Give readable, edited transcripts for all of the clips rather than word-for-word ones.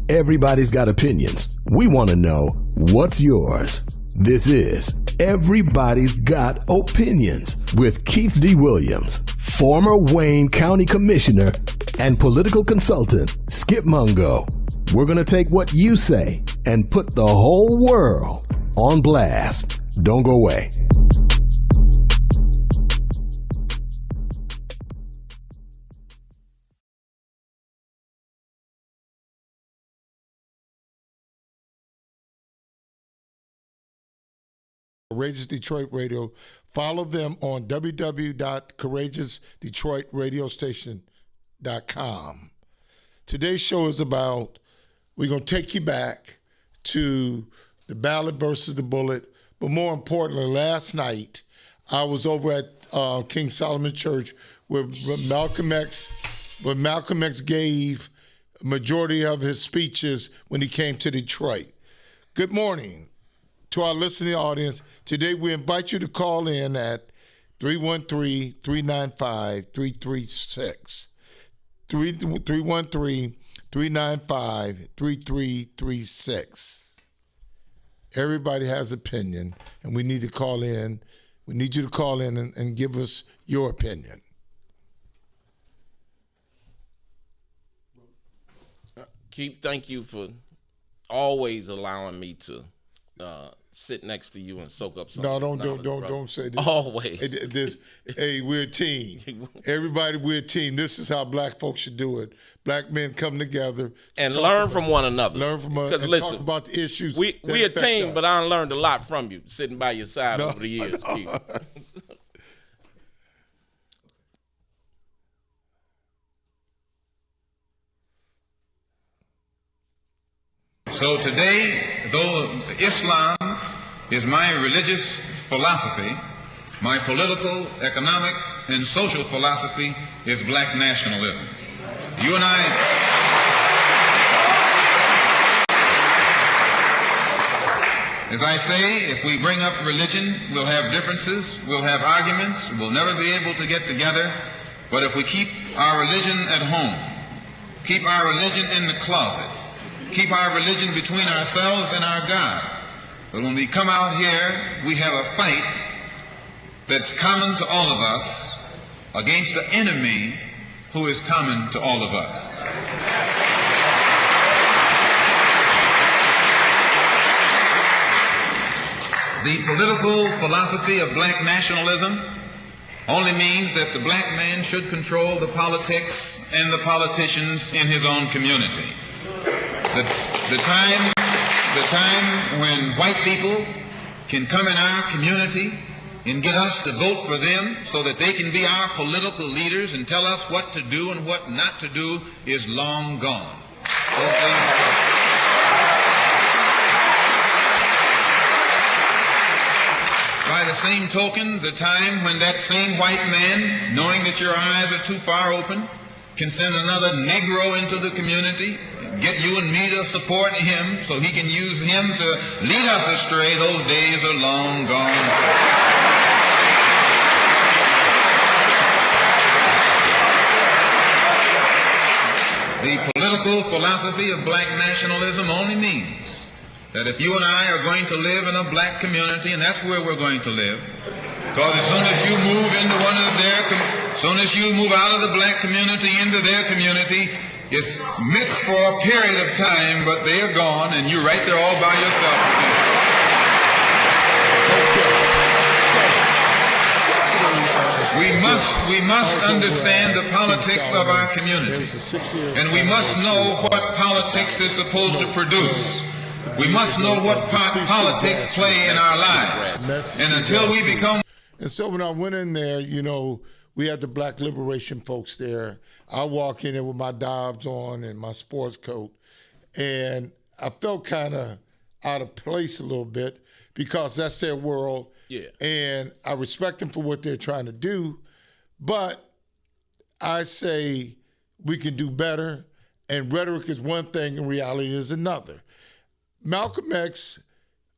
Everybody's got opinions. We want to know what's yours. This is Everybody's Got Opinions with Keith D. Williams, former Wayne County Commissioner and political consultant Skip Mungo. We're going to take what you say and put the whole world on blast. Don't go away. Courageous Detroit Radio. Follow them on www.courageousdetroitradiostation.com. Today's show is about, we're going to take you back to the Ballot versus the Bullet, but more importantly, last night I was over at King Solomon Church where Malcolm X gave a majority of his speeches when he came to Detroit. Good morning to our listening audience. Today we invite you to call in at 313-395-3336. 313-395-3336. Everybody has opinion, and we need to call in. We need you to call in and give us your opinion. Keith, thank you for always allowing me to sit next to you and soak up some. No, don't say this. Always. Hey, we're a team. Everybody, we're a team. This is how black folks should do it. Black men come together and learn from one another. Learn from us. Because listen, talk about the issues. We a team, but I learned a lot from you sitting by your side over the years, Keith. So today, though Islam is my religious philosophy, my political, economic, and social philosophy is black nationalism. You and I As I say, if we bring up religion, we'll have differences, we'll have arguments, we'll never be able to get together. But if we keep our religion at home, keep our religion in the closet, keep our religion between ourselves and our God, but when we come out here, we have a fight that's common to all of us against an enemy who is common to all of us. The political philosophy of black nationalism only means that the black man should control the politics and the politicians in his own community. The time when white people can come in our community and get us to vote for them so that they can be our political leaders and tell us what to do and what not to do is long gone. By the same token, the time when that same white man, knowing that your eyes are too far open, can send another Negro into the community, get you and me to support him so he can use him to lead us astray, those days are long gone. The political philosophy of black nationalism only means that if you and I are going to live in a black community, and that's where we're going to live, because as soon as you move into one of their, as soon as you move out of the black community into their community, it's mixed for a period of time, but they are gone, and you're right there all by yourself again. We must understand the politics of our community, and we must know what politics is supposed to produce. We must know what politics play in our lives. And until we become... And so when I went in there, you know, we had the black liberation folks there. I walk in there with my Dobbs on and my sports coat. And I felt kind of out of place a little bit because that's their world. Yeah. And I respect them for what they're trying to do. But I say we can do better. And rhetoric is one thing and reality is another. Malcolm X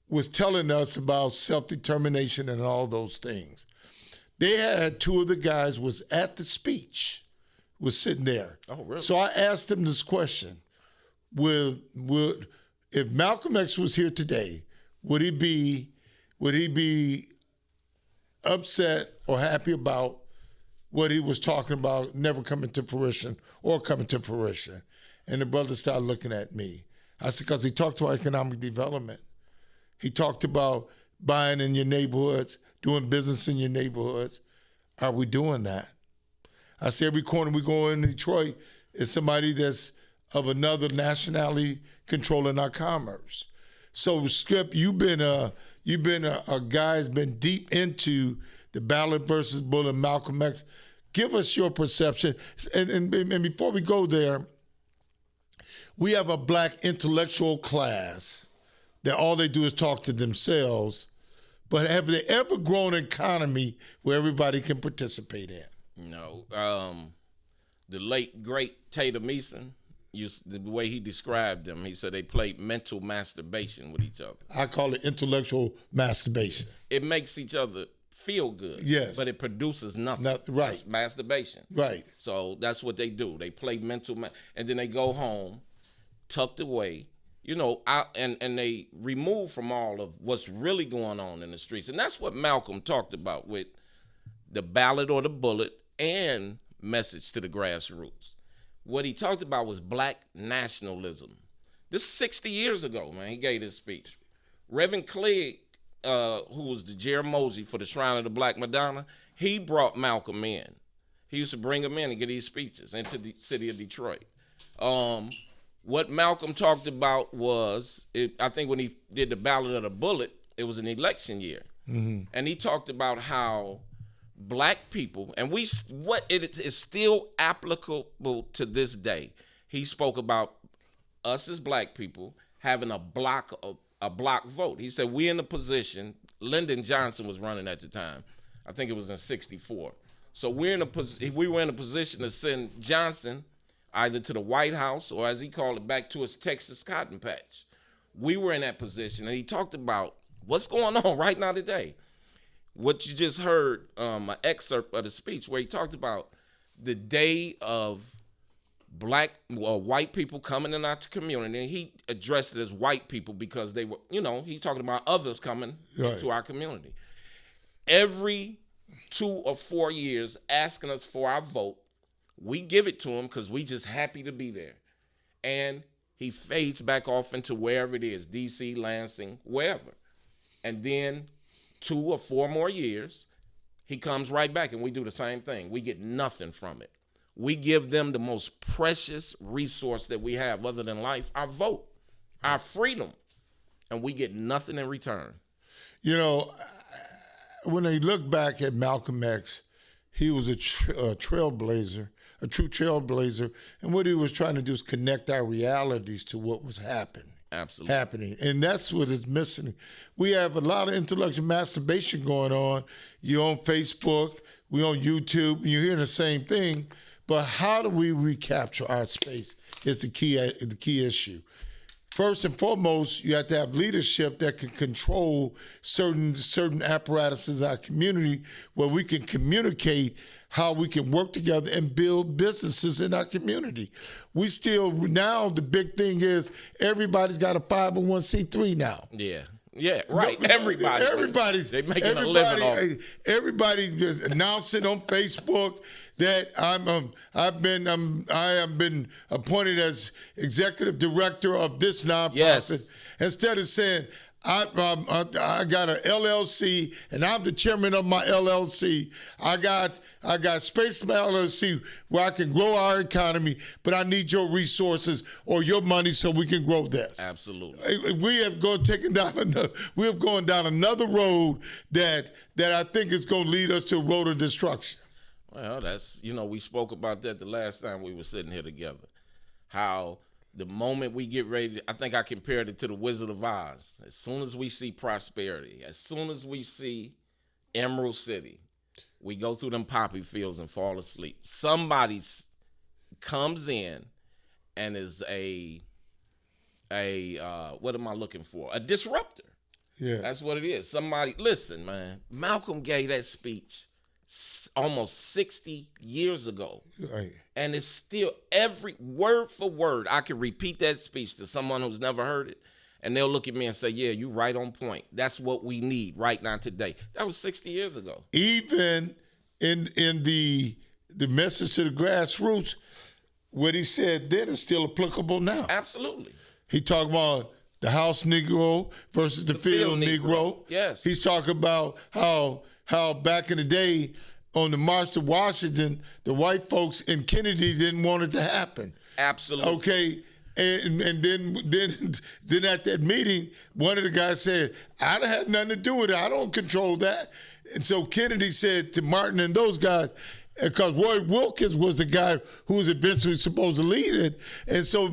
was telling us about self-determination and all those things. They had two of the guys was at the speech, was sitting there. Oh, really? So I asked them this question. Would if Malcolm X was here today, would he be upset or happy about what he was talking about never coming to fruition or coming to fruition? And the brother started looking at me. I said, because he talked about economic development. He talked about buying in your neighborhoods, doing business in your neighborhoods. Are we doing that? I say every corner we go in Detroit is somebody that's of another nationality controlling our commerce. So Skip, you've been a guy who's been deep into the Ballot versus Ballot, Malcolm X. Give us your perception. And before we go there, we have a black intellectual class that all they do is talk to themselves, but have they ever grown an economy where everybody can participate in? No. The late, great Tatum Eason, the way he described them, he said they played mental masturbation with each other. I call it intellectual masturbation. It makes each other feel good, yes, but it produces nothing. Right. It's masturbation. Right. So that's what they do. They play and then they go home, tucked away, you know, out and they remove from all of what's really going on in the streets. And that's what Malcolm talked about with the ballot or the bullet and message to the grassroots. What he talked about was black nationalism. This is 60 years ago, man, he gave this speech. Reverend Clegg, who was the Jerry Mosey for the Shrine of the Black Madonna, he brought Malcolm in. He used to bring him in and get these speeches into the city of Detroit. What Malcolm talked about was, I think when he did the Ballot of the Bullet, it was an election year. Mm-hmm. And he talked about how black people, and it is still applicable to this day. He spoke about us as black people having a block vote. He said, we in a position, Lyndon Johnson was running at the time. I think it was in 64. So we were in a position to send Johnson either to the White House or, as he called it, back to his Texas cotton patch. we were in that position, and he talked about what's going on right now today. What you just heard, an excerpt of the speech where he talked about the day of white people coming in our community, and he addressed it as white people because they were, he's talking about others coming into our community. Every 2 or 4 years asking us for our vote, we give it to him because we just happy to be there. And he fades back off into wherever it is, D.C., Lansing, wherever. And then 2 or 4 more years, he comes right back and we do the same thing. We get nothing from it. We give them the most precious resource that we have other than life, our vote, our freedom, and we get nothing in return. When I look back at Malcolm X, he was a trailblazer, a true trailblazer, and what he was trying to do is connect our realities to what was happening. Absolutely. And that's what is missing. We have a lot of intellectual masturbation going on. You're on Facebook, we're on YouTube, and you're hearing the same thing. But how do we recapture our space is the key issue. First and foremost, you have to have leadership that can control certain apparatuses in our community where we can communicate how we can work together and build businesses in our community. Now the big thing is everybody's got a 501c3 now. Yeah, right. Everybody's they making a living off. Everybody just announcing on Facebook that I have been appointed as executive director of this nonprofit. Yes. Instead of saying I got an LLC and I'm the chairman of my LLC. I got space in my LLC where I can grow our economy, but I need your resources or your money so we can grow this. Absolutely. We have gone down another road that I think is going to lead us to a road of destruction. Well, that's, we spoke about that the last time we were sitting here together. How the moment we get ready, I think I compared it to the Wizard of Oz. As soon as we see prosperity, as soon as we see Emerald City, we go through them poppy fields and fall asleep. Somebody comes in and is what am I looking for? A disruptor. Yeah. That's what it is. Somebody, listen, man, Malcolm gave that speech almost 60 years ago. Right. And it's still every word for word. I can repeat that speech to someone who's never heard it, and they'll look at me and say, yeah, you right on point. That's what we need right now today. That was 60 years ago. Even in the message to the grassroots, what he said then is still applicable now. Absolutely. He talked about the house Negro versus the field Negro. Yes. He's talking about how back in the day on the March to Washington, the white folks in Kennedy didn't want it to happen. Absolutely. Okay. And then at that meeting, one of the guys said, I don't have nothing to do with it. I don't control that. And so Kennedy said to Martin and those guys, because Roy Wilkins was the guy who was eventually supposed to lead it. And so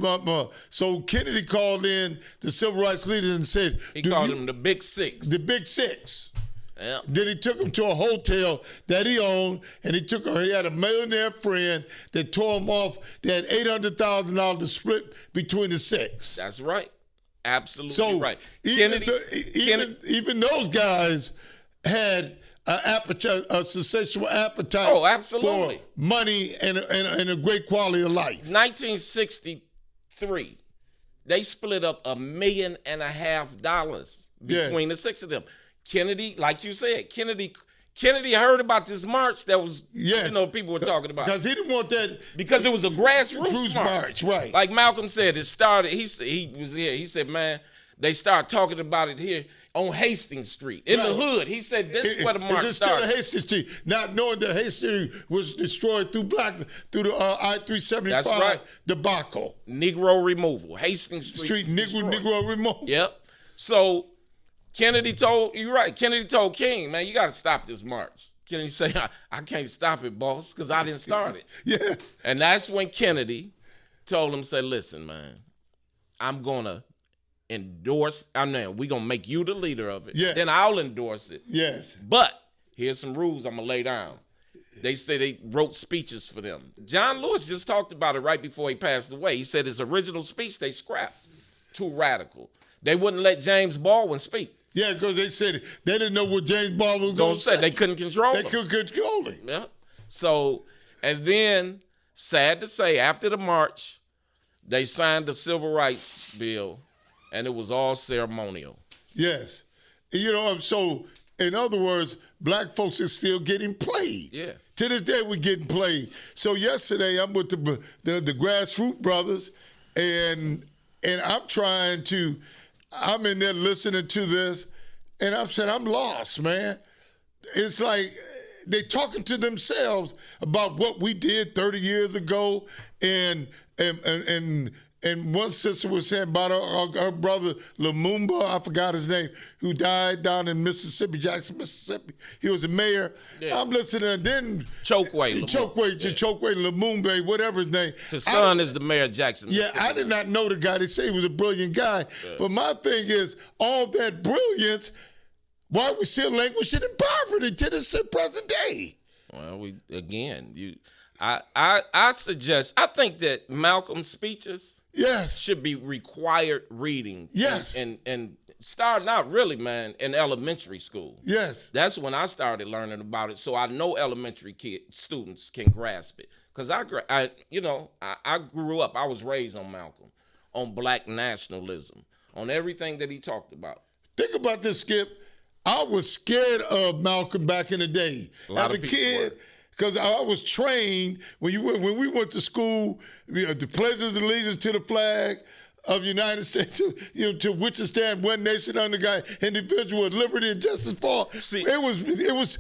Kennedy called in the civil rights leaders and said, he called them the Big Six. The Big Six. Yeah. Then he took him to a hotel that he owned, and he had a millionaire friend that tore him off. They had $800,000 to split between the six. That's right. Absolutely right. Even those guys had a sensational appetite absolutely. for money and a great quality of life. 1963, they split up $1.5 million between the six of them. Kennedy, like you said, Kennedy heard about this march that was, people were talking about. Because he didn't want that. Because it was a grassroots march. Right. Like Malcolm said, it started, he was here. He said, man, they start talking about it here on Hastings Street, in the hood. He said, this is where the march started. Still Hastings Street, not knowing that Hastings was destroyed through the I-375 That's right. debacle. Negro removal. Hastings Street Negro removal. Yep. So Kennedy told King, man, you got to stop this march. Kennedy said, I can't stop it, boss, because I didn't start it. Yeah. And that's when Kennedy told him, say, listen, man, I'm going to endorse, we're going to make you the leader of it. Yeah. Then I'll endorse it. Yes. But here's some rules I'm going to lay down. They say they wrote speeches for them. John Lewis just talked about it right before he passed away. He said his original speech they scrapped. Too radical. They wouldn't let James Baldwin speak. Yeah, because they said they didn't know what James Baldwin was going to say. They couldn't control him. They couldn't control him. Yeah. So, and then, sad to say, after the march, they signed the Civil Rights Bill, and it was all ceremonial. Yes. So in other words, black folks are still getting played. Yeah. To this day, we're getting played. So yesterday, I'm with the grassroots brothers, and I'm in there listening to this, and I'm saying, I'm lost, man. It's like they talking to themselves about what we did 30 years ago, and one sister was saying about her brother Lumumba, I forgot his name, who died down in Mississippi, Jackson, Mississippi. He was a mayor. Yeah. I'm listening, and then Chokwe Lumumba, whatever his name. His son is the mayor of Jackson. Yeah, I did not know the guy. They say he was a brilliant guy. Yeah. But my thing is, all that brilliance, why are we still languishing in poverty to this present day? Well, I suggest, I think that Malcolm's speeches should be required reading. Yes. And starting out really, man, in elementary school. Yes. That's when I started learning about it, so I know elementary students can grasp it. Because I grew up, I was raised on Malcolm, on black nationalism, on everything that he talked about. Think about this, Skip. I was scared of Malcolm back in the day. As a kid, because I was trained when we went to school, the pledge of allegiance to the flag of the United States, to which it stand one nation under God, individual, liberty and justice for all. It was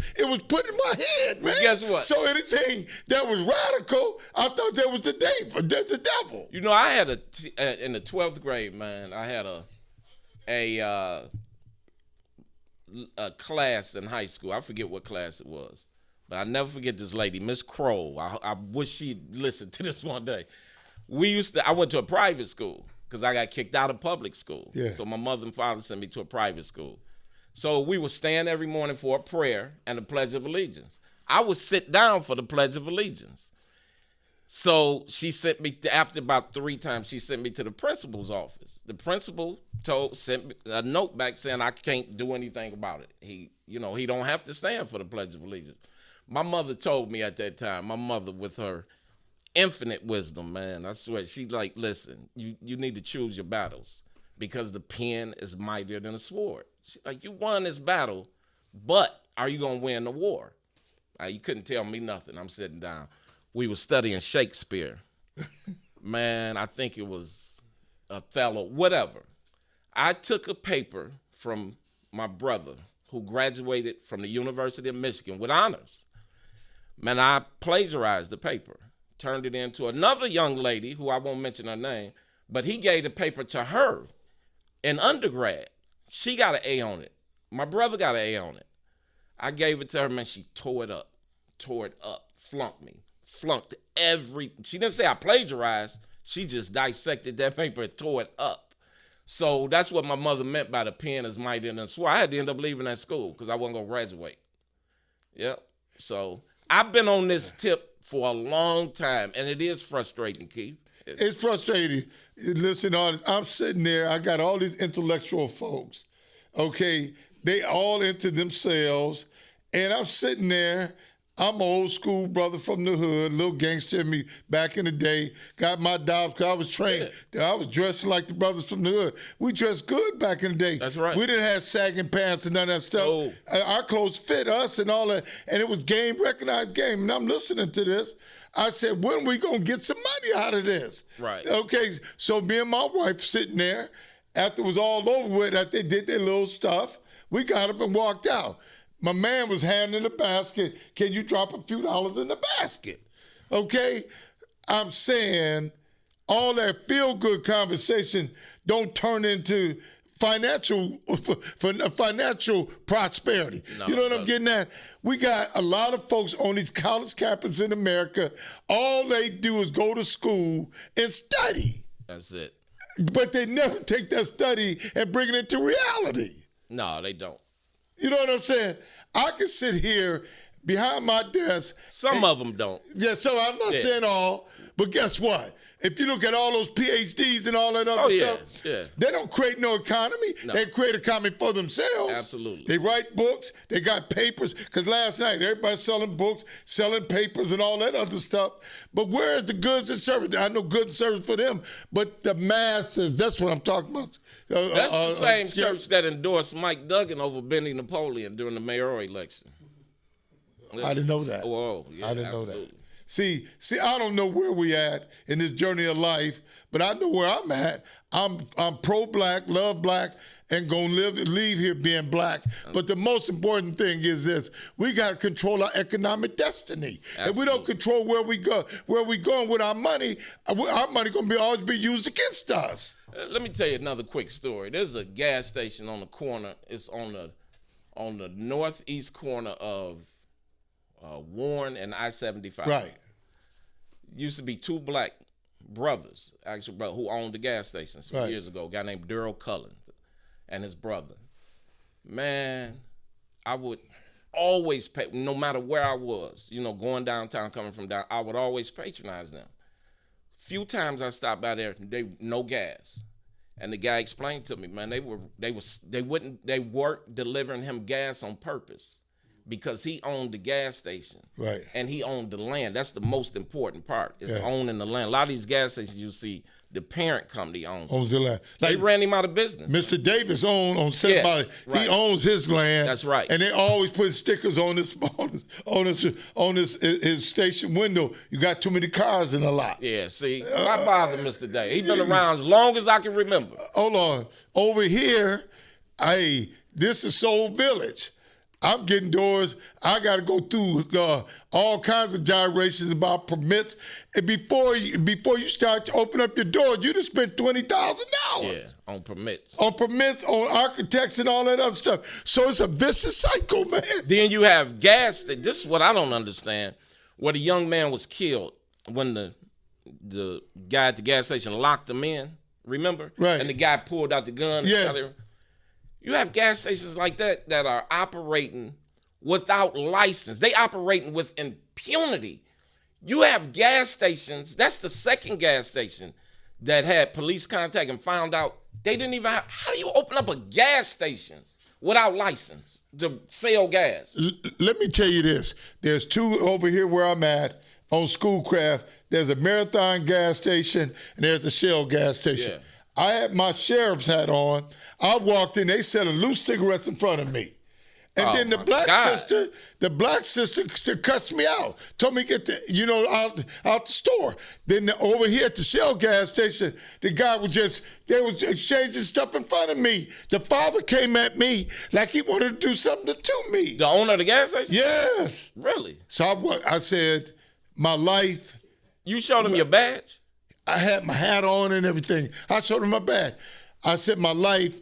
put in my head, man. Guess what? So anything that was radical, I thought that was the devil. I had in the 12th grade, man, I had a class in high school. I forget what class it was. But I never forget this lady, Miss Crow. I wish she'd listen to this one day. I went to a private school because I got kicked out of public school. Yeah. So my mother and father sent me to a private school. So we would stand every morning for a prayer and a Pledge of Allegiance. I would sit down for the Pledge of Allegiance. So she sent me, after about 3 times, she sent me to the principal's office. The principal sent me a note back saying I can't do anything about it. He don't have to stand for the Pledge of Allegiance. My mother told me at that time, my mother with her infinite wisdom, man, I swear, she's like, listen, you need to choose your battles because the pen is mightier than a sword. She's like, you won this battle, but are you going to win the war? You couldn't tell me nothing. I'm sitting down. We were studying Shakespeare. Man, I think it was Othello, whatever. I took a paper from my brother who graduated from the University of Michigan with honors. Man, I plagiarized the paper, turned it into another young lady who I won't mention her name, but he gave the paper to her in undergrad. She got an A on it. My brother got an A on it. I gave it to her, man, she tore it up, flunked me. Flunked she didn't say I plagiarized. She just dissected that paper and tore it up. So that's what my mother meant by the pen is mighty than a sword. I had to end up leaving that school because I wasn't going to graduate. Yep. So I've been on this tip for a long time, and it is frustrating, Keith. It's frustrating. Listen, I'm sitting there. I got all these intellectual folks, okay? They all into themselves, and I'm sitting there. I'm an old school brother from the hood, little gangster in me back in the day. Got my jobs because I was trained. Yeah. I was dressing like the brothers from the hood. We dressed good back in the day. That's right. We didn't have sagging pants and none of that stuff. Oh. Our clothes fit us and all that. And it was recognized game. And I'm listening to this. I said, when are we going to get some money out of this? Right. Okay, so me and my wife sitting there. After it was all over with, after they did their little stuff, we got up and walked out. My man was handing the basket. Can you drop a few dollars in the basket? Okay? I'm saying all that feel-good conversation don't turn into financial prosperity. No, you know what I'm getting at? We got a lot of folks on these college campuses in America. All they do is go to school and study. That's it. But they never take that study and bring it into reality. No, they don't. You know what I'm saying? I can sit here behind my desk. Some of them don't. Yeah, so I'm not saying all, but guess what? If you look at all those PhDs and all that other stuff, they don't create no economy. No. They create economy for themselves. Absolutely. They write books. They got papers. Because last night, everybody's selling books, selling papers, and all that other stuff. But where is the goods and service? I know goods and service for them, but the masses, that's what I'm talking about. That's the same church that endorsed Mike Duggan over Benny Napoleon during the mayoral election. I didn't know that. Whoa, yeah, I didn't know that. See, I don't know where we at in this journey of life, but I know where I'm at. I'm pro-black, love black, and gonna leave here being black. But the most important thing is this: we got to control our economic destiny. Absolutely. If we don't control where we going with our money gonna always be used against us. Let me tell you another quick story. There's a gas station on the corner. It's on the northeast corner of Warren and I-75. Right. Used to be two black brothers, actually, who owned the gas station some years ago. A guy named Daryl Cullen and his brother. Man, I would always pay, no matter where I was, going downtown, coming from down, I would always patronize them. Few times I stopped by there, no gas. And the guy explained to me, man, they weren't delivering him gas on purpose, because he owned the gas station, right? And he owned the land. That's the most important part, is owning the land. A lot of these gas stations you see, the parent company owns the land. They ran him out of business. Mr. Davis on somebody. Right. He owns his land. That's right. And they always put stickers on his station window. You got too many cars in the lot. Yeah. See, why bother Mr. Davis? He's been around as long as I can remember. Hold on. Over here, this is Soul Village. I'm getting doors. I got to go through all kinds of gyrations about permits. And before you start to open up your door, you just spent $20,000. Yeah, on permits. On permits, on architects and all that other stuff. So it's a vicious cycle, man. Then you have gas. This is what I don't understand. Where the young man was killed when the guy at the gas station locked him in. Remember? Right. And the guy pulled out the gun. Yeah. You have gas stations like that are operating without license. They operating with impunity. You have gas stations, that's the second gas station that had police contact and found out they didn't even have, how do you open up a gas station without license to sell gas? Let me tell you this. There's two over here where I'm at on Schoolcraft. There's a Marathon gas station and there's a Shell gas station. Yeah. I had my sheriff's hat on. I walked in, they selling loose cigarettes in front of me. And then the black sister cussed me out. Told me to get out the store. Then over here at the Shell gas station, the guy they was exchanging stuff in front of me. The father came at me like he wanted to do something to me. The owner of the gas station? Yes. Really? So I said, my life. You showed him your badge? I had my hat on and everything. I showed him my badge. I said, my life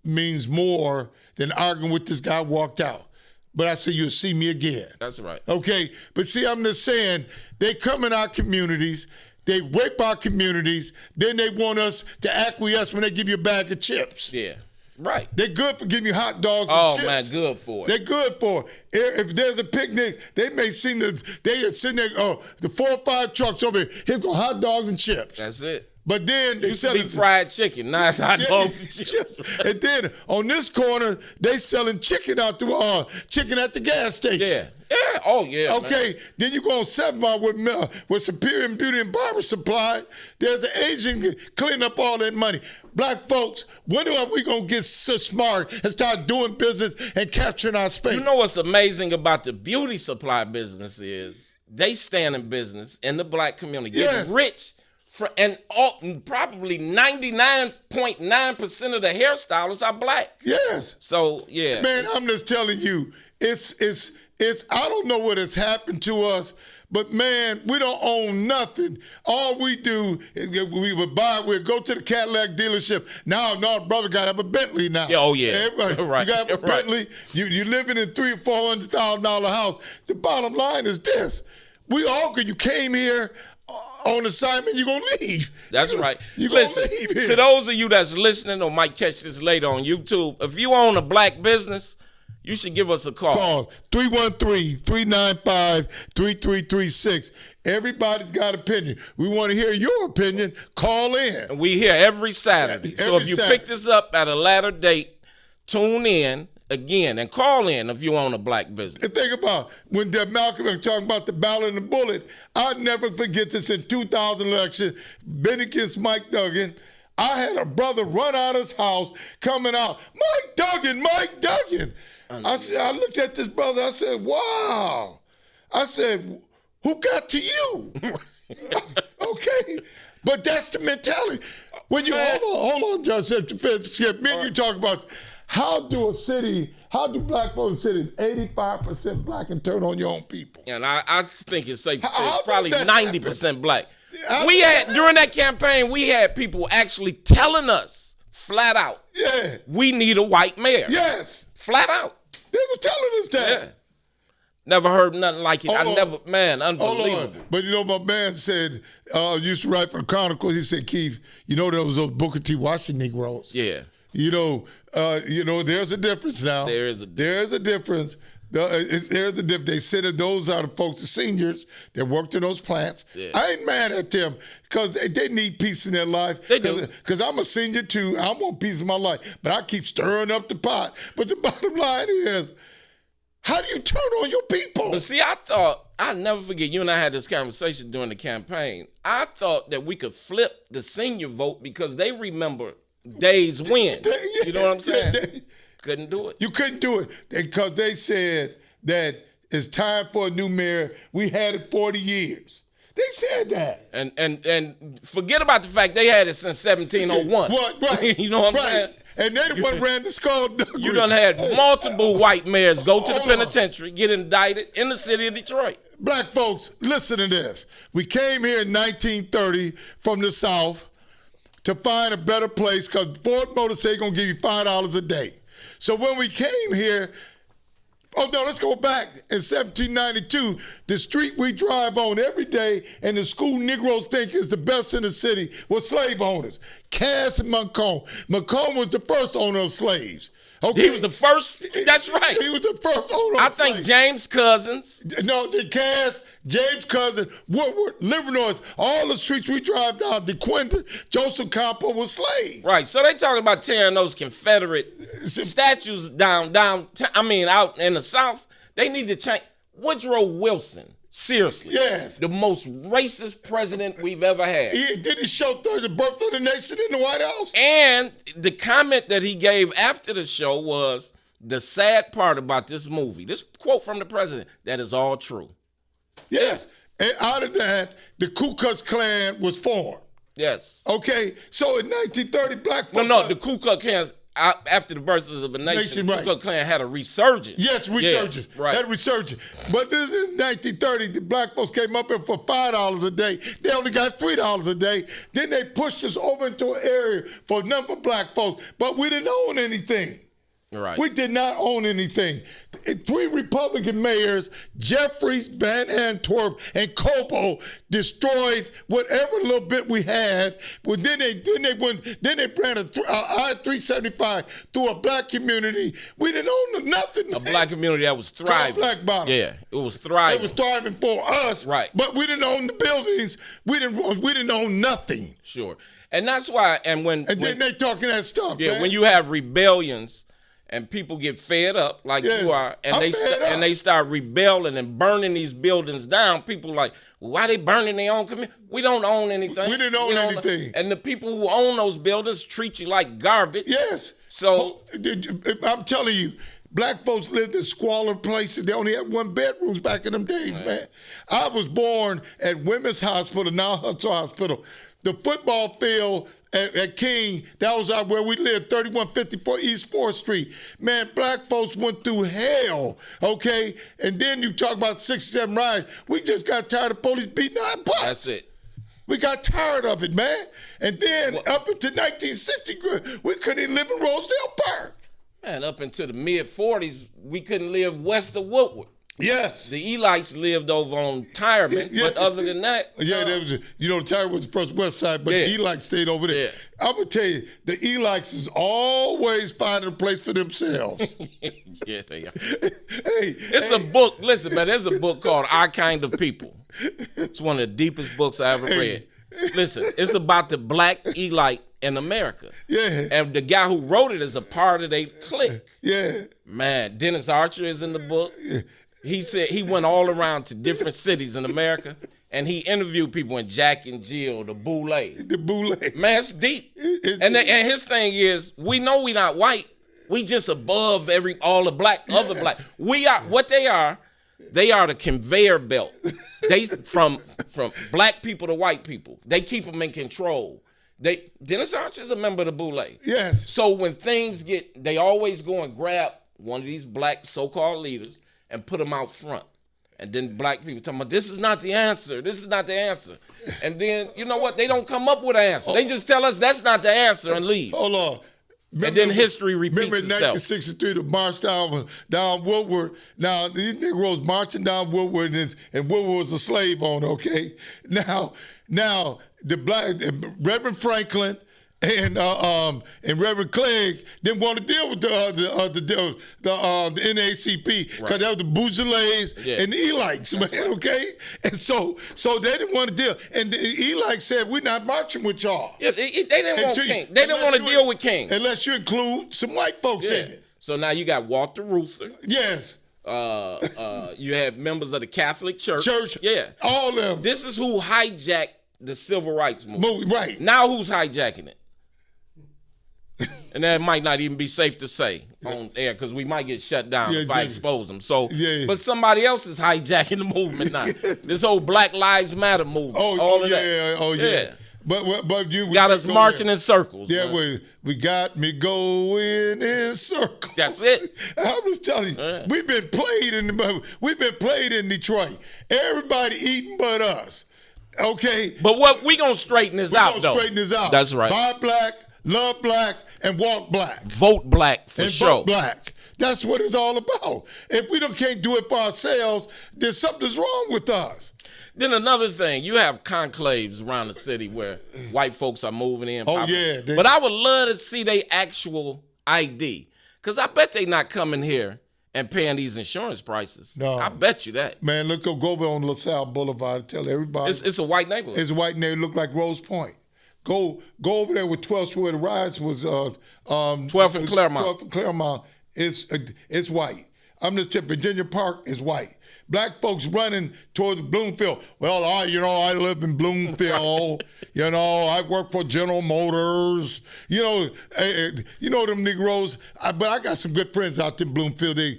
means more than arguing with this guy. Walked out. But I said, you'll see me again. That's right. Okay. But see, I'm just saying, they come in our communities, they rape our communities, then they want us to acquiesce when they give you a bag of chips. Yeah. Right. They're good for giving you hot dogs and chips. Oh, man, good for it. They're good for it. If there's a picnic, they may see they are sitting there, the 4 or 5 trucks over here go hot dogs and chips. That's it. But then they selling fried chicken, nice hot dogs and chips. And then on this corner, they selling chicken at the gas station. Yeah. Yeah. Oh, yeah. Okay. Man. Then you go on 7 Mile with Superior Beauty and Barber Supply. There's an Asian cleaning up all that money. Black folks, when are we going to get so smart and start doing business and capturing our space? You know what's amazing about the beauty supply business is they stand in business in the black community, getting rich. And probably 99.9% of the hairstylists are black. Yes. So, yeah. Man, I'm just telling you, it's I don't know what has happened to us, but man, we don't own nothing. All we do is we'd go to the Cadillac dealership. Now, brother got to have a Bentley now. Yeah, oh, yeah. Everybody, right. You got to have a Bentley. You living in $300,000 or $400,000 house. The bottom line is this. You came here on assignment, you're going to leave. That's right. Listen, to those of you that's listening or might catch this later on YouTube, if you own a black business, You should give us a call. Call 313-395-3336. Everybody's got opinion. We want to hear your opinion. Call in. And we here every Saturday. So if you pick this up at a later date, tune in again and call in if you own a black business. And think about when Malcolm was talking about the ballot and the bullet. I'll never forget this in 2000 election, Benny against Mike Duggan. I had a brother run out of his house coming out, Mike Duggan. I looked at this brother, I said, wow. I said, who got to you? Okay. But that's the mentality. When you hold on, Judge Skip. Me and you talk about how do black folks in cities 85% black and turn on your own people? And I think it's safe to say it's probably 90% black. During that campaign, we had people actually telling us flat out, we need a white mayor. Yes. Flat out. They was telling us that. Yeah. Never heard nothing like it. Unbelievable. But you know, my man said, used to write for the Chronicles, he said, Keith, you know there was those Booker T. Washington Negroes. Yeah. You know, there's a difference now. There's a difference. There's a difference. They said that those are the folks, the seniors that worked in those plants. Yeah. I ain't mad at them because they need peace in their life. They do. Because I'm a senior too. I want peace in my life. But I keep stirring up the pot. But the bottom line is, how do you turn on your people? But see, I'll never forget, you and I had this conversation during the campaign. I thought that we could flip the senior vote because they remember days when. You know what I'm saying? Couldn't do it. You couldn't do it because they said that it's time for a new mayor. We had it 40 years. They said that. And forget about the fact they had it since 1701. Right. You know what I'm saying? And they the one ran the skullduggery. You done had multiple white mayors go to the penitentiary, get indicted in the city of Detroit. Black folks, listen to this. We came here in 1930 from the South to find a better place because Ford Motor said going to give you $5 a day. So when we came here, let's go back. In 1792, the street we drive on every day and the school Negroes think is the best in the city was slave owners. Cass and Macomb. Macomb was the first owner of slaves. Okay. He was the first. That's right. He was the first owner of slaves. I think James Cousins. No, the Cass, James Cousins, Woodward, Livernois, all the streets we drive down, DeQuinta, Joseph Campo was slaves. Right. So they talking about tearing those Confederate statues down. Out in the South. They need to change. Woodrow Wilson. Seriously. Yes. The most racist president we've ever had. Did he show the birth of the nation in the White House? And the comment that he gave after the show was, the sad part about this movie, this quote from the president, that is all true. Yes. And out of that, the Ku Klux Klan was formed. Yes. Okay. So in 1930, black folks... No, the Ku Klux Klan... After the birth of the nation, the Ku Klux Klan had a resurgence. Yes, resurgence. Yeah, right. Had a resurgence. But this is 1930. The black folks came up here for $5 a day. They only got $3 a day. Then they pushed us over into an area for a number of black folks. But we didn't own anything. Right. We did not own anything. 3 Republican mayors, Jeffries, Van Antwerp, and Cobo, destroyed whatever little bit we had. Well, then they ran a I-375 through a black community. We didn't own nothing. A black community that was thriving. Black bottom. Yeah, it was thriving. It was thriving for us. Right. But we didn't own the buildings. We didn't own nothing. Sure. And that's why. And then they talking that stuff. Yeah. Man. When you have rebellions. And people get fed up like you are, and they start rebelling and burning these buildings down. People like, well, why they burning their own community? We don't own anything. We didn't own anything. And the people who own those buildings treat you like garbage. Yes. So I'm telling you, black folks lived in squalid places. They only had 1 bedrooms back in them days, man. I was born at Women's Hospital, now Hudson Hospital. The football field at King, that was out where we lived, 3154 East 4th Street. Man, black folks went through hell, okay? And then you talk about 67 riots. We just got tired of police beating our butts. That's it. We got tired of it, man. And then up until 1960, we couldn't even live in Rosedale Park. Man, up into the mid-40s, we couldn't live west of Woodward. Yes. The Elites lived over on Tireman, but other than that, yeah, there was. Tireman was the first West Side, but the Elites stayed over there. Yeah. I'm gonna tell you, the Elites is always finding a place for themselves. yeah, they are. It's a book. Listen, man, there's a book called Our Kind of People. It's one of the deepest books I ever read. Listen, it's about the black Elite in America. Yeah. And the guy who wrote it is a part of their clique. Yeah. Man, Dennis Archer is in the book. He said he went all around to different cities in America, and he interviewed people in Jack and Jill, the Boule. The Boule. Man, it's deep. And his thing is, we know we not white. We just above all the other black. We are what they are. They are the conveyor belt. They from black people to white people. They keep them in control. Dennis Archer is a member of the Boule. Yes. So when things they always go and grab one of these black so-called leaders and put them out front. And then black people talking about, this is not the answer. This is not the answer. And then, you know what? They don't come up with an answer. They just tell us that's not the answer and leave. Hold on. And then history repeats itself. Remember 1963, the march down Woodward. Now, these Negroes marching down Woodward, and Woodward was a slave owner, okay? Now, the black, Reverend Franklin and Reverend Clegg didn't want to deal with the NAACP because that was the Beaujolais and the Elites, man, okay? And so they didn't want to deal. And the Elites said, we're not marching with y'all. Yeah, they didn't want King. They didn't want to deal with King. Unless you include some white folks in it. So now you got Walter Reuther. Yes. You have members of the Catholic Church. Yeah. All of them. This is who hijacked the civil rights movement. Right. Now who's hijacking it? And that might not even be safe to say on air because we might get shut down if I expose them. So, but somebody else is hijacking the movement now. This whole Black Lives Matter movement. That. But you got us marching in circles. Yeah, we got me going in circles. That's it. I was telling you, we've been played in Detroit. Everybody eating but us. Okay. But what we gonna straighten this out though. Straighten this out. That's right. Buy black, love black, and walk black. Vote black for sure. Vote black. That's what it's all about. If we can't do it for ourselves, then something's wrong with us. Then another thing, you have conclaves around the city where white folks are moving in. Oh, yeah. But I would love to see their actual ID. Because I bet they not coming here and paying these insurance prices. No. I bet you that. Man, look, go over on LaSalle Boulevard and tell everybody. It's a white neighborhood. It's a white neighborhood. Look like Rose Point. Go over there with 12th where the riots was. 12th and Claremont. 12th and Claremont. It's white. I'm just telling Virginia Park is white. Black folks running towards Bloomfield. Well, I live in Bloomfield. I work for General Motors. Them Negroes. But I got some good friends out there in Bloomfield. They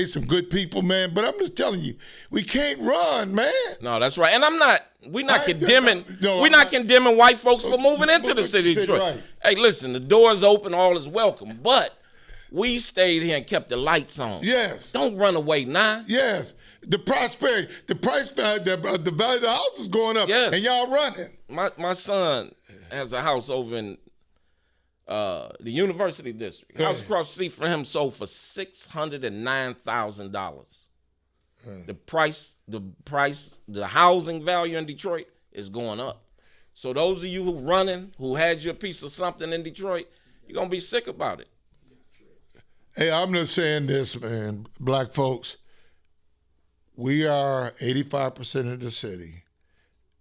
some good people, man. But I'm just telling you, we can't run, man. No, that's right. And we're not condemning white folks for moving into the city of Detroit. Right. Hey, listen, the door's open, all is welcome. But we stayed here and kept the lights on. Yes. Don't run away now. Yes. The prosperity, the price, the value of the house is going up. Yes. And y'all running. My son has a house over in the University District. House across the street for him sold for $609,000. The housing value in Detroit is going up. So those of you who had your piece of something in Detroit, you're gonna be sick about it. Hey, I'm just saying this, man. Black folks, we are 85% of the city,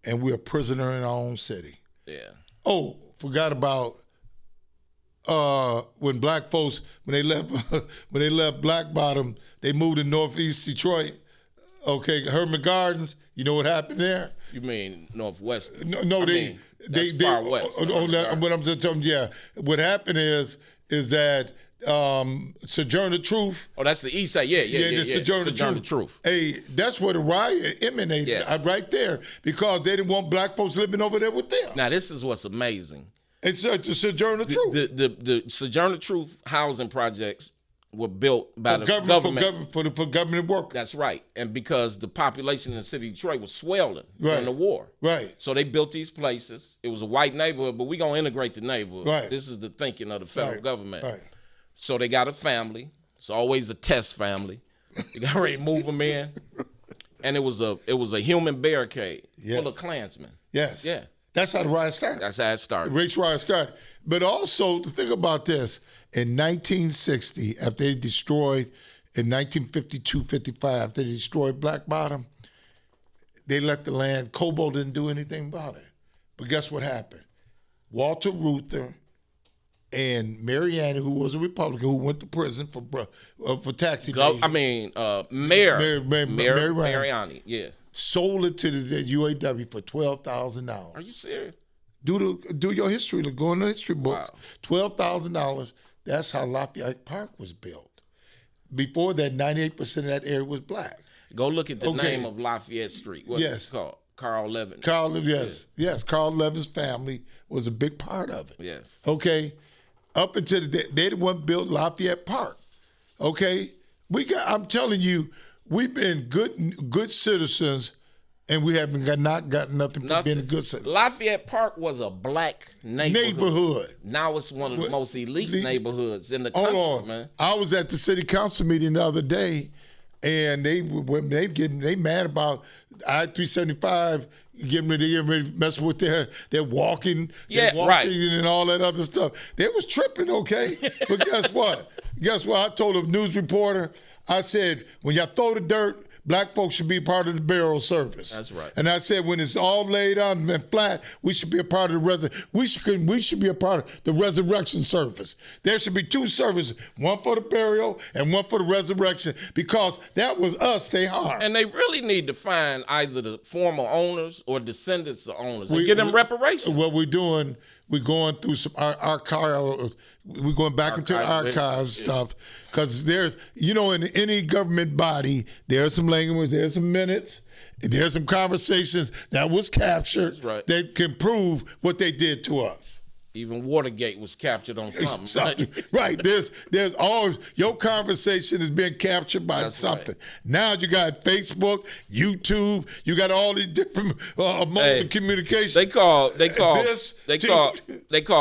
and we're a prisoner in our own city. Yeah. Oh, forgot about when black folks when they left Black Bottom, they moved to Northeast Detroit. Okay, Herman Gardens. You know what happened there? You mean Northwest? No, they far west. What I'm just telling you, yeah. What happened is that Sojourner Truth. Oh, that's the east side. Yeah. Sojourner Truth. Hey, that's where the riot emanated right there because they didn't want black folks living over there with them. Now, this is what's amazing. It's the Sojourner Truth. The Sojourner Truth housing projects were built by the government. For government work. That's right. And because the population in the city of Detroit was swelling during the war. Right. So they built these places. It was a white neighborhood, but we're going to integrate the neighborhood. Right. This is the thinking of the federal government. Right. So they got a family. It's always a test family. You got ready to move them in, and it was a human barricade full of Klansmen. Yes. Yeah. That's how the riot started. That's how it started. Race riot started. But also, to think about this, in 1960, after they destroyed, in 1952-55, after they destroyed Black Bottom, they let the land, Cobo didn't do anything about it. But guess what happened? Walter Reuther and Mary Annie, who was a Republican, who went to prison for tax evasion. Mayor Mary Mariani, yeah. Sold it to the UAW for $12,000. Are you serious? Do your history. Go in the history books. Wow. $12,000. That's how Lafayette Park was built. Before that, 98% of that area was black. Go look at the name of Lafayette Street. What is it called? Carl Levin. Yes. Carl Levin's family was a big part of it. Yes. Okay. Up until they the one built Lafayette Park. Okay. I'm telling you, we've been good citizens, and we haven't not gotten nothing for being a good citizen. Lafayette Park was a black neighborhood. Now it's one of the most elite neighborhoods in the country, man. I was at the city council meeting the other day, and they mad about I-375 getting ready to mess with their walking, and all that other stuff. They was tripping, okay? But guess what? I told a news reporter, I said, when y'all throw the dirt, black folks should be part of the burial service. That's right. And I said, when it's all laid out and flat, we should be a part of we should be a part of the resurrection service. There should be two services, one for the burial and one for the resurrection, because that was us they harmed. And they really need to find either the former owners or descendants of owners and get them reparations. What we're doing, we're going through some archive. We're going back into the archive stuff, because there's, in any government body, there's some language, there's some minutes, there's some conversations that was captured that can prove what they did to us. Even Watergate was captured on something. Right. There's always, your conversation is being captured by something. Right. Now you got Facebook, YouTube, you got all these different modes of communication. They call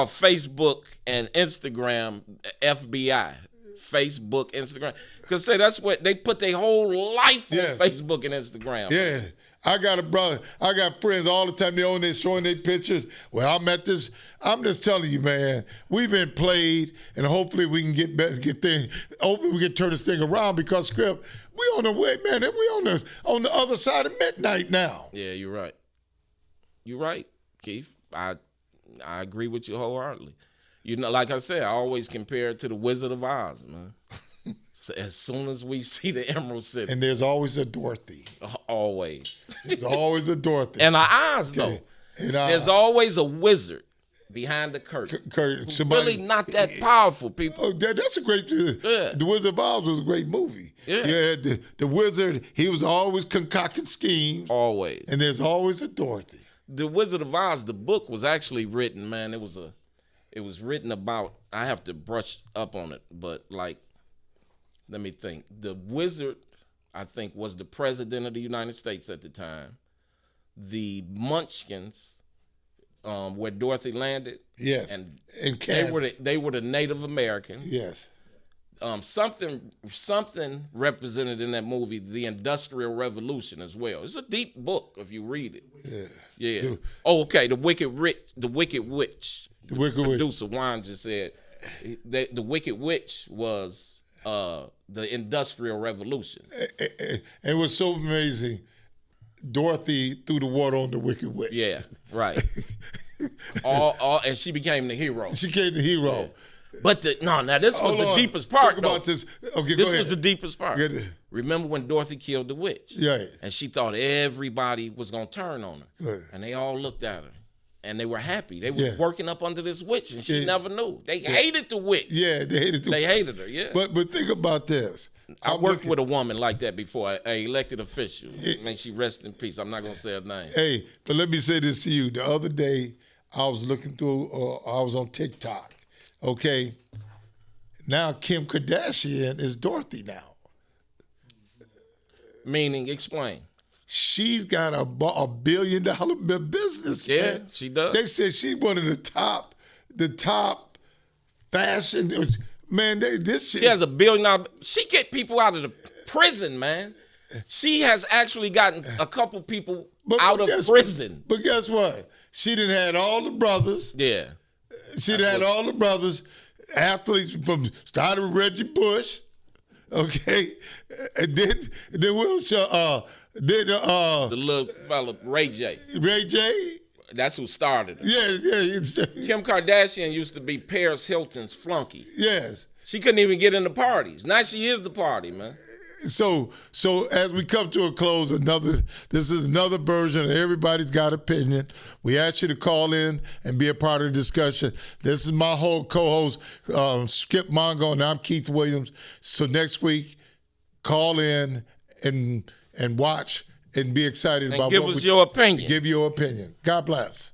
Facebook and Instagram FBI. Facebook, Instagram. Because that's what they put their whole life on Facebook and Instagram. Yeah. I got a brother. I got friends all the time. They on there showing their pictures. Well, I'm at this. I'm just telling you, man. We've been played, and hopefully we can hopefully we can turn this thing around, because Script, we on the way, man. We on the other side of midnight now. Yeah, you're right. You're right, Keith. I agree with you wholeheartedly. Like I said, I always compare it to the Wizard of Oz, man. So as soon as we see the Emerald City. And there's always a Dorothy. Always. There's always a Dorothy. And our eyes, though. There's always a wizard behind the curtain. Really not that powerful, people. Oh, that's a great... The Wizard of Oz was a great movie. Yeah. The wizard, he was always concocting schemes. Always. And there's always a Dorothy. The Wizard of Oz, the book was actually written, man. It was written about... I have to brush up on it, but let me think. The wizard, I think, was the president of the United States at the time. The Munchkins, where Dorothy landed. Yes. And Kansas. they were the Native Americans. Yes. Something represented in that movie, the Industrial Revolution as well. It's a deep book if you read it. Yeah. Okay. The Wicked Witch. The Wicked Witch. Producer Juan just said the Wicked Witch was the Industrial Revolution. It was so amazing. Dorothy threw the water on the Wicked Witch. Yeah, right. And she became the hero. She became the hero. Yeah. But this was the deepest part. Talk about this. Okay, this was the deepest part. Remember when Dorothy killed the witch? Yeah. And she thought everybody was gonna turn on her. Yeah. And they all looked at her. And they were happy. They were working up under this witch, and she never knew. They hated the witch. Yeah, they hated the witch. They hated her, yeah. But think about this. I worked with a woman like that before, an elected official. May she rest in peace. I'm not going to say her name. Hey, but let me say this to you. The other day, I was looking through, I was on TikTok, okay? Now Kim Kardashian is Dorothy now. Meaning, explain. She's got a $1 billion business. Yeah, man. She does. They said she's one of the top fashion. Man, this shit. She has $1 billion. She get people out of the prison, man. She has actually gotten a couple people out of guess prison. But guess what? She done had all the brothers. Yeah. She done had all the brothers, athletes from starting with Reggie Bush, okay, and then we'll show The little fella Ray J. Ray J. That's who started it. Yeah. Kim Kardashian used to be Paris Hilton's flunky. Yes. She couldn't even get into parties. Now she is the party, man. So as we come to a close, this is another version of Everybody's Got Opinion. We ask you to call in and be a part of the discussion. This is my whole co-host, Skip Mongo, and I'm Keith Williams. So next week, call in and watch and be excited And about give what us your opinion. Give your opinion. God bless.